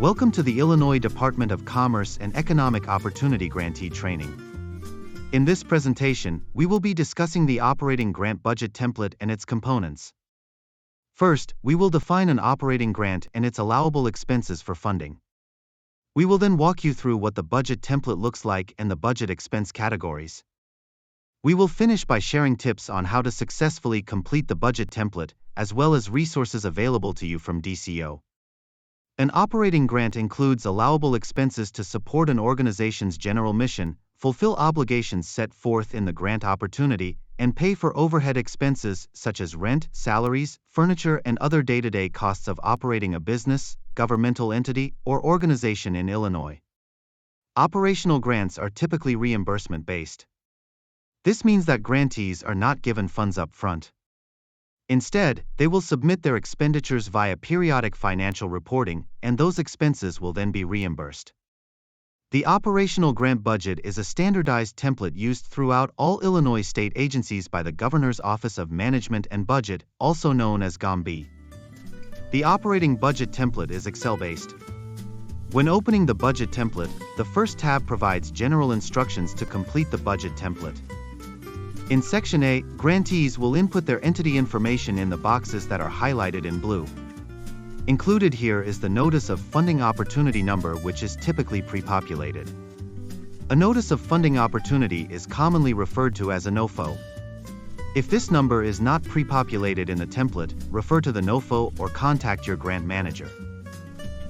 Welcome to the Illinois Department of Commerce and Economic Opportunity Grantee Training. In this presentation, we will be discussing the operating grant budget template and its components. First, we will define an operating grant and its allowable expenses for funding. We will then walk you through what the budget template looks like and the budget expense categories. We will finish by sharing tips on how to successfully complete the budget template, as well as resources available to you from DCEO. An operating grant includes allowable expenses to support an organization's general mission, fulfill obligations set forth in the grant opportunity, and pay for overhead expenses such as rent, salaries, furniture, and other day-to-day costs of operating a business, governmental entity, or organization in Illinois. Operational grants are typically reimbursement-based. This means that grantees are not given funds up front. Instead, they will submit their expenditures via periodic financial reporting, and those expenses will then be reimbursed. The operational grant budget is a standardized template used throughout all Illinois state agencies by the Governor's Office of Management and Budget, also known as GOMB. The operating budget template is Excel-based. When opening the budget template, the first tab provides general instructions to complete the budget template. In Section A, grantees will input their entity information in the boxes that are highlighted in blue. Included here is the Notice of Funding Opportunity number, which is typically pre-populated. A Notice of Funding Opportunity is commonly referred to as a NOFO. If this number is not pre-populated in the template, refer to the NOFO or contact your grant manager.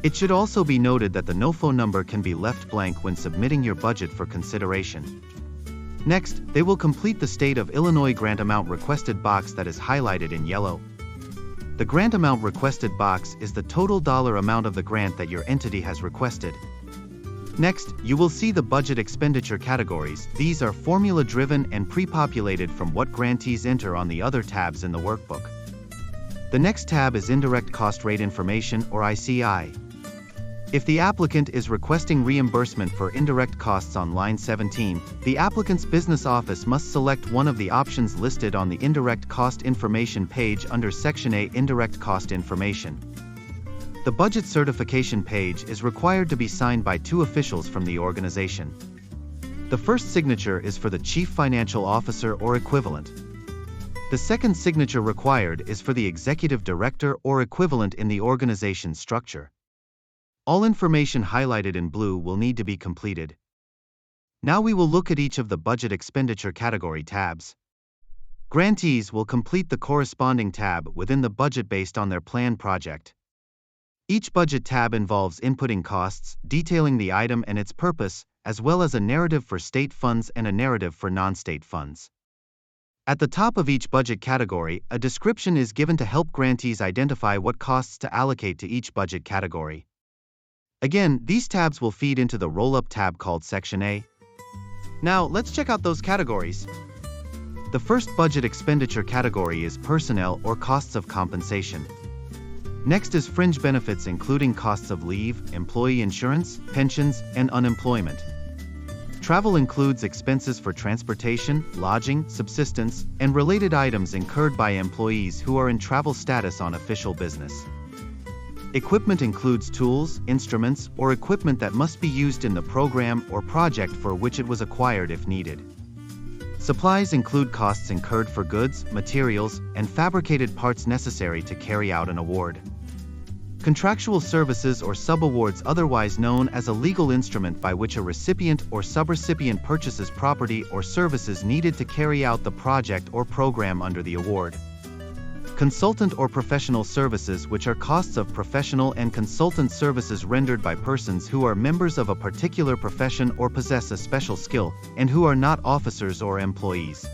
It should also be noted that the NOFO number can be left blank when submitting your budget for consideration. Next, they will complete the State of Illinois Grant Amount Requested box that is highlighted in yellow. The Grant Amount Requested box is the total dollar amount of the grant that your entity has requested. Next, you will see the budget expenditure categories. These are formula-driven and pre-populated from what grantees enter on the other tabs in the workbook. The next tab is Indirect Cost Rate Information, or ICI. If the applicant is requesting reimbursement for indirect costs on line 17, the applicant's business office must select one of the options listed on the Indirect Cost Information page under Section A, Indirect Cost Information. The budget certification page is required to be signed by two officials from the organization. The first signature is for the Chief Financial Officer or equivalent. The second signature required is for the Executive Director or equivalent in the organization's structure. All information highlighted in blue will need to be completed. Now we will look at each of the budget expenditure category tabs. Grantees will complete the corresponding tab within the budget based on their planned project. Each budget tab involves inputting costs, detailing the item and its purpose, as well as a narrative for state funds and a narrative for non-state funds. At the top of each budget category, a description is given to help grantees identify what costs to allocate to each budget category. Again, these tabs will feed into the roll-up tab called Section A. Now, let's check out those categories. The first budget expenditure category is personnel or costs of compensation. Next is fringe benefits, including costs of leave, employee insurance, pensions, and unemployment. Travel includes expenses for transportation, lodging, subsistence, and related items incurred by employees who are in travel status on official business. Equipment includes tools, instruments, or equipment that must be used in the program or project for which it was acquired if needed. Supplies include costs incurred for goods, materials, and fabricated parts necessary to carry out an award. Contractual services or subawards, otherwise known as a legal instrument by which a recipient or subrecipient purchases property or services needed to carry out the project or program under the award. Consultant or professional services, which are costs of professional and consultant services rendered by persons who are members of a particular profession or possess a special skill, and who are not officers or employees.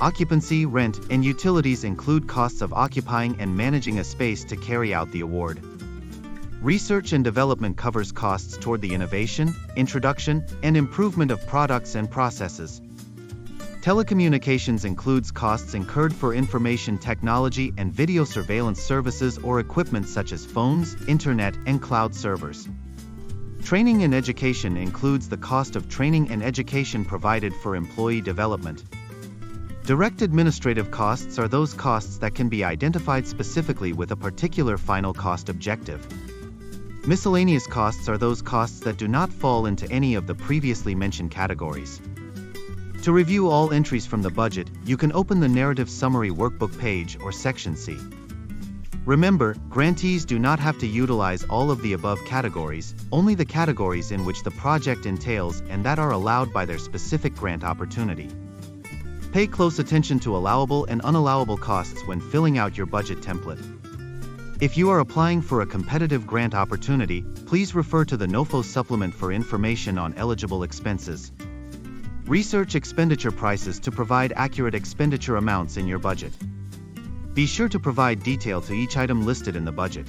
Occupancy, rent, and utilities include costs of occupying and managing a space to carry out the award. Research and development covers costs toward the innovation, introduction, and improvement of products and processes. Telecommunications includes costs incurred for information technology and video surveillance services or equipment such as phones, internet, and cloud servers. Training and education includes the cost of training and education provided for employee development. Direct administrative costs are those costs that can be identified specifically with a particular final cost objective. Miscellaneous costs are those costs that do not fall into any of the previously mentioned categories. To review all entries from the budget, you can open the Narrative Summary Workbook page or Section C. Remember, grantees do not have to utilize all of the above categories, only the categories in which the project entails and that are allowed by their specific grant opportunity. Pay close attention to allowable and unallowable costs when filling out your budget template. If you are applying for a competitive grant opportunity, please refer to the NOFO supplement for information on eligible expenses. Research expenditure prices to provide accurate expenditure amounts in your budget. Be sure to provide detail to each item listed in the budget.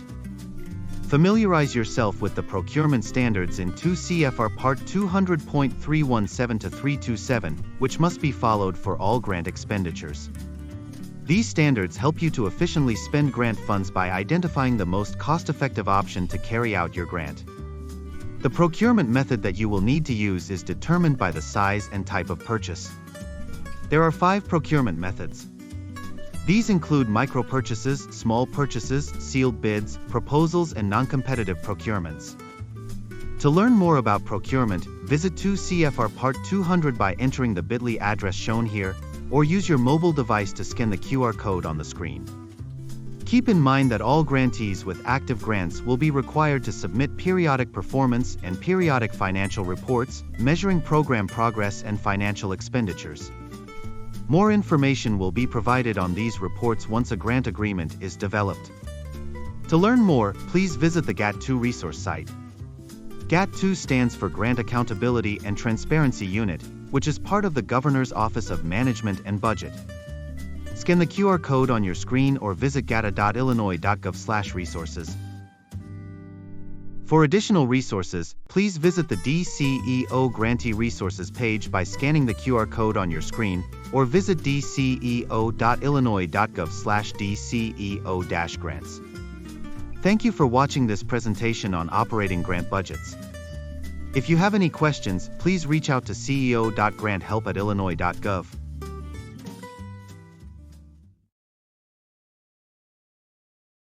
Familiarize yourself with the procurement standards in 2 CFR Part 200.317 to 327, which must be followed for all grant expenditures. These standards help you to efficiently spend grant funds by identifying the most cost-effective option to carry out your grant. The procurement method that you will need to use is determined by the size and type of purchase. There are 5 procurement methods. These include micro-purchases, small purchases, sealed bids, proposals, and non-competitive procurements. To learn more about procurement, visit 2 CFR Part 200 by entering the bit.ly address shown here, or use your mobile device to scan the QR code on the screen. Keep in mind that all grantees with active grants will be required to submit periodic performance and periodic financial reports, measuring program progress and financial expenditures. More information will be provided on these reports once a grant agreement is developed. To learn more, please visit the GAT2 resource site. GAT2 stands for Grant Accountability and Transparency Unit, which is part of the Governor's Office of Management and Budget. Scan the QR code on your screen or visit gata.illinois.gov/resources. For additional resources, please visit the DCEO Grantee Resources page by scanning the QR code on your screen, or visit dceo.illinois.gov/DCEO-grants. Thank you for watching this presentation on operating grant budgets. If you have any questions, please reach out to ceo.granthelp@illinois.gov.